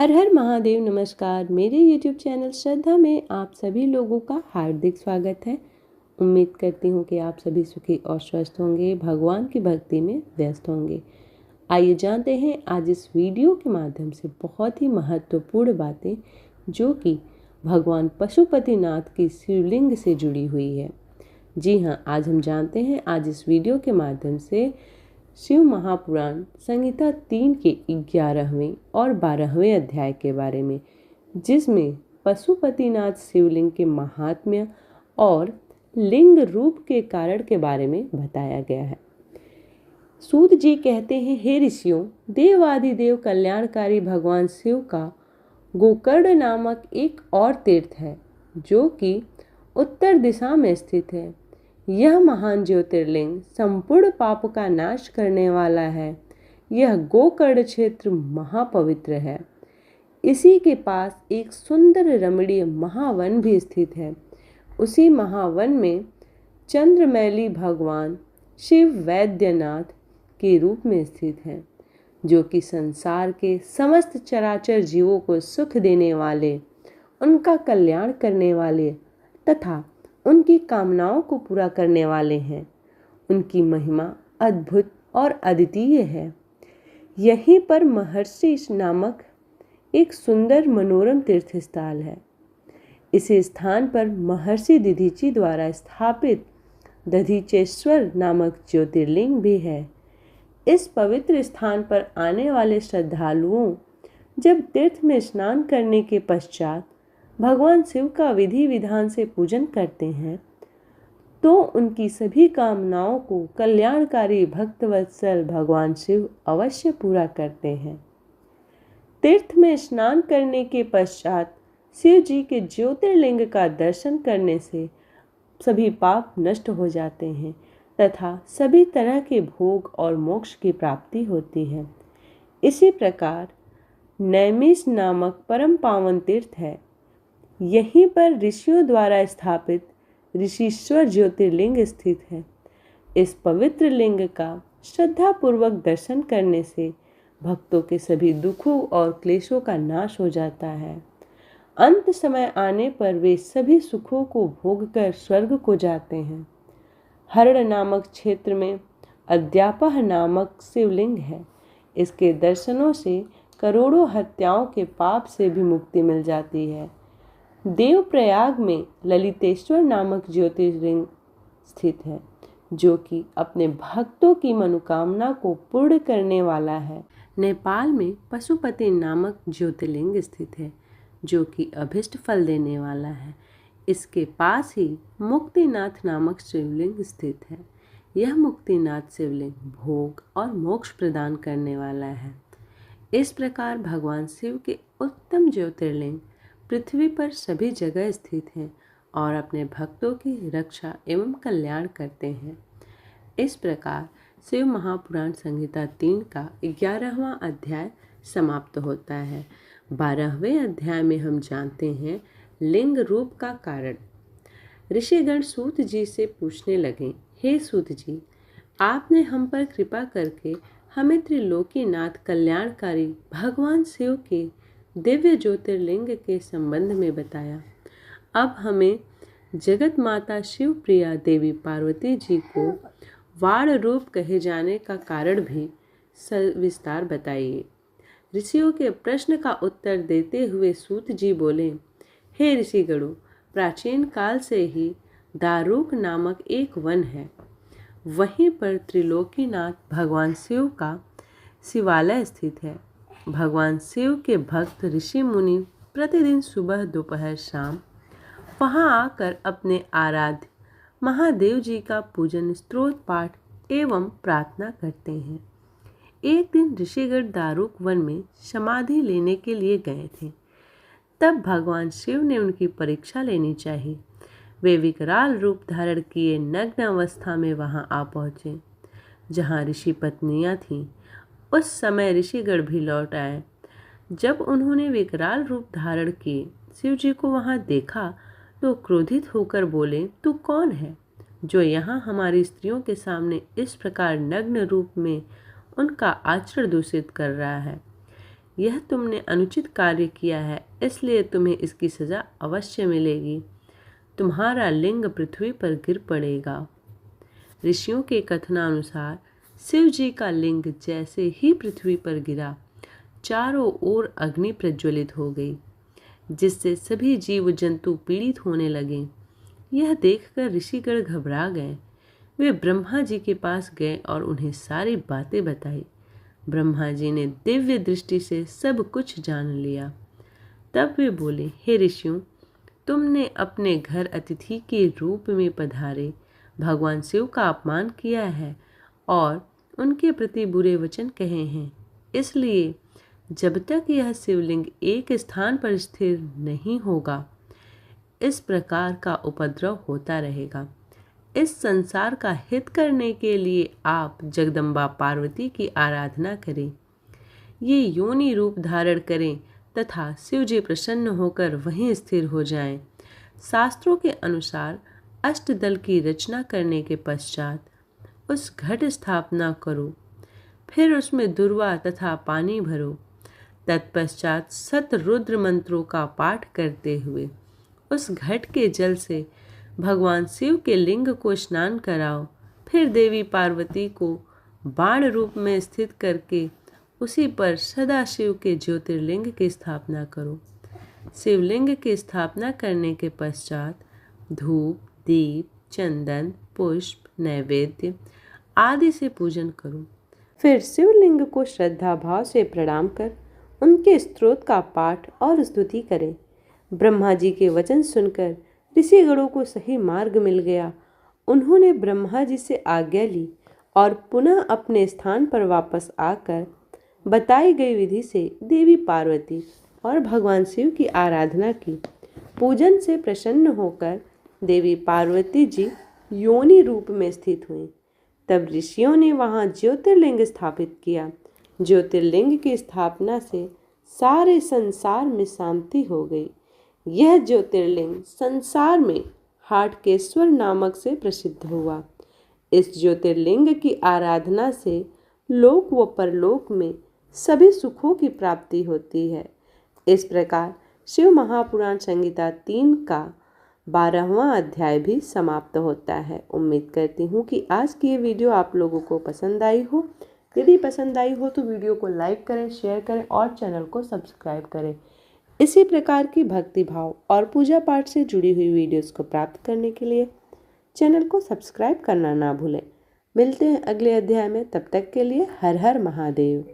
हर हर महादेव। नमस्कार। मेरे YouTube channel श्रद्धा में आप सभी लोगों का हार्दिक स्वागत है। उम्मीद करती हूँ कि आप सभी सुखी और स्वस्थ होंगे, भगवान की भक्ति में व्यस्त होंगे। आइए जानते हैं आज इस वीडियो के माध्यम से बहुत ही महत्वपूर्ण बातें जो कि भगवान पशुपतिनाथ की शिवलिंग से जुड़ी हुई है। जी हाँ, आज हम जानते हैं आज इस वीडियो के माध्यम से शिव महापुराण संहिता 3 के 11वें और 12वें अध्याय के बारे में, जिसमें पशुपतिनाथ शिवलिंग के महात्म्य और लिंग रूप के कारण के बारे में बताया गया है। सूत जी कहते हैं, हे ऋषियों, देवादिदेव कल्याणकारी भगवान शिव का गोकर्ण नामक एक और तीर्थ है जो कि उत्तर दिशा में स्थित है। यह महान ज्योतिर्लिंग संपूर्ण पाप का नाश करने वाला है। यह गोकर्ण क्षेत्र महापवित्र है। इसी के पास एक सुंदर रमणीय महावन भी स्थित है। उसी महावन में चंद्रमैली भगवान शिव वैद्यनाथ के रूप में स्थित है, जो कि संसार के समस्त चराचर जीवों को सुख देने वाले, उनका कल्याण करने वाले तथा उनकी कामनाओं को पूरा करने वाले हैं। उनकी महिमा अद्भुत और अद्वितीय है। यहीं पर महर्षि नामक एक सुंदर मनोरम तीर्थ स्थल है। इस स्थान पर महर्षि दधीचि द्वारा स्थापित दधीचेश्वर नामक ज्योतिर्लिंग भी है। इस पवित्र स्थान पर आने वाले श्रद्धालुओं जब तीर्थ में स्नान करने के पश्चात भगवान शिव का विधि विधान से पूजन करते हैं तो उनकी सभी कामनाओं को कल्याणकारी भक्तवत्सल भगवान शिव अवश्य पूरा करते हैं। तीर्थ में स्नान करने के पश्चात शिव जी के ज्योतिर्लिंग का दर्शन करने से सभी पाप नष्ट हो जाते हैं तथा सभी तरह के भोग और मोक्ष की प्राप्ति होती है। इसी प्रकार नैमिष नामक परम पावन तीर्थ है। यहीं पर ऋषियों द्वारा स्थापित ऋषिश्वर ज्योतिर्लिंग स्थित है। इस पवित्र लिंग का श्रद्धापूर्वक दर्शन करने से भक्तों के सभी दुखों और क्लेशों का नाश हो जाता है। अंत समय आने पर वे सभी सुखों को भोग कर स्वर्ग को जाते हैं। हरण नामक क्षेत्र में अद्यापह नामक शिवलिंग है। इसके दर्शनों से करोड़ों हत्याओं के पाप से भी मुक्ति मिल जाती है। देवप्रयाग में ललितेश्वर नामक ज्योतिर्लिंग स्थित है, जो कि अपने भक्तों की मनोकामना को पूर्ण करने वाला है। नेपाल में पशुपति नामक ज्योतिर्लिंग स्थित है, जो कि अभिष्ट फल देने वाला है। इसके पास ही मुक्तिनाथ नामक शिवलिंग स्थित है। यह मुक्तिनाथ शिवलिंग भोग और मोक्ष प्रदान करने वाला है। इस प्रकार भगवान शिव के उत्तम ज्योतिर्लिंग पृथ्वी पर सभी जगह स्थित हैं और अपने भक्तों की रक्षा एवं कल्याण करते हैं। इस प्रकार शिव महापुराण संहिता 3 का 11वां अध्याय समाप्त होता है। 12वें अध्याय में हम जानते हैं लिंग रूप का कारण। ऋषिगण सूत जी से पूछने लगे, हे सूत जी, आपने हम पर कृपा करके हमें त्रिलोकीनाथ कल्याणकारी भगवान शिव के दिव्य ज्योतिर्लिंग के संबंध में बताया। अब हमें जगत माता शिव प्रिया देवी पार्वती जी को वाण रूप कहे जाने का कारण भी सविस्तार बताइए। ऋषियों के प्रश्न का उत्तर देते हुए सूत जी बोले, हे ऋषिगणों, प्राचीन काल से ही दारुक नामक एक वन है। वहीं पर त्रिलोकीनाथ भगवान शिव का शिवालय स्थित है। भगवान शिव के भक्त ऋषि मुनि प्रतिदिन सुबह दोपहर शाम वहां आकर अपने आराध्य महादेव जी का पूजन, स्तोत्र पाठ एवं प्रार्थना करते हैं। एक दिन ऋषिगण दारुक वन में समाधि लेने के लिए गए थे। तब भगवान शिव ने उनकी परीक्षा लेनी चाहिए। वे विकराल रूप धारण किए नग्न अवस्था में वहां आ पहुंचे जहां ऋषि पत्नियां थीं। उस समय ऋषिगण भी लौट आए। जब उन्होंने विकराल रूप धारण किए शिव जी को वहां देखा तो क्रोधित होकर बोले, तू कौन है जो यहाँ हमारी स्त्रियों के सामने इस प्रकार नग्न रूप में उनका आचरण दूषित कर रहा है? यह तुमने अनुचित कार्य किया है, इसलिए तुम्हें इसकी सजा अवश्य मिलेगी। तुम्हारा लिंग पृथ्वी पर गिर पड़ेगा। ऋषियों के कथनानुसार शिव जी का लिंग जैसे ही पृथ्वी पर गिरा, चारों ओर अग्नि प्रज्वलित हो गई, जिससे सभी जीव जंतु पीड़ित होने लगे। यह देखकर ऋषिगण घबरा गए। वे ब्रह्मा जी के पास गए और उन्हें सारी बातें बताई। ब्रह्मा जी ने दिव्य दृष्टि से सब कुछ जान लिया। तब वे बोले, हे ऋषियों, तुमने अपने घर अतिथि के रूप में पधारे भगवान शिव का अपमान किया है और उनके प्रति बुरे वचन कहे हैं। इसलिए जब तक यह शिवलिंग एक स्थान पर स्थिर नहीं होगा, इस प्रकार का उपद्रव होता रहेगा। इस संसार का हित करने के लिए आप जगदम्बा पार्वती की आराधना करें। ये योनि रूप धारण करें तथा शिव जी प्रसन्न होकर वहीं स्थिर हो जाएं। शास्त्रों के अनुसार अष्टदल की रचना करने के पश्चात उस घट स्थापना करो, फिर उसमें दुर्वा तथा पानी भरो। तत्पश्चात शतरुद्र मंत्रों का पाठ करते हुए उस घट के जल से भगवान शिव के लिंग को स्नान कराओ। फिर देवी पार्वती को बाण रूप में स्थित करके उसी पर सदाशिव के ज्योतिर्लिंग की स्थापना करो। शिवलिंग की स्थापना करने के पश्चात धूप, दीप, चंदन, पुष्प, नैवेद्य आदि से पूजन करो। फिर शिवलिंग को श्रद्धा भाव से प्रणाम कर उनके स्तोत्र का पाठ और स्तुति करें। ब्रह्मा जी के वचन सुनकर ऋषिगणों को सही मार्ग मिल गया। उन्होंने ब्रह्मा जी से आज्ञा ली और पुनः अपने स्थान पर वापस आकर बताई गई विधि से देवी पार्वती और भगवान शिव की आराधना की। पूजन से प्रसन्न होकर देवी पार्वती जी योनि रूप में स्थित हुई। तब ऋषियों ने वहां ज्योतिर्लिंग स्थापित किया। ज्योतिर्लिंग की स्थापना से सारे संसार में शांति हो गई। यह ज्योतिर्लिंग संसार में हाटकेश्वर नामक से प्रसिद्ध हुआ। इस ज्योतिर्लिंग की आराधना से लोक व परलोक में सभी सुखों की प्राप्ति होती है। इस प्रकार शिव महापुराण संहिता 3 का 12वां अध्याय भी समाप्त होता है। उम्मीद करती हूँ कि आज की ये वीडियो आप लोगों को पसंद आई हो। यदि पसंद आई हो तो वीडियो को लाइक करें, शेयर करें और चैनल को सब्सक्राइब करें। इसी प्रकार की भक्ति भाव और पूजा पाठ से जुड़ी हुई वीडियोस को प्राप्त करने के लिए चैनल को सब्सक्राइब करना ना भूलें। मिलते हैं अगले अध्याय में, तब तक के लिए हर हर महादेव।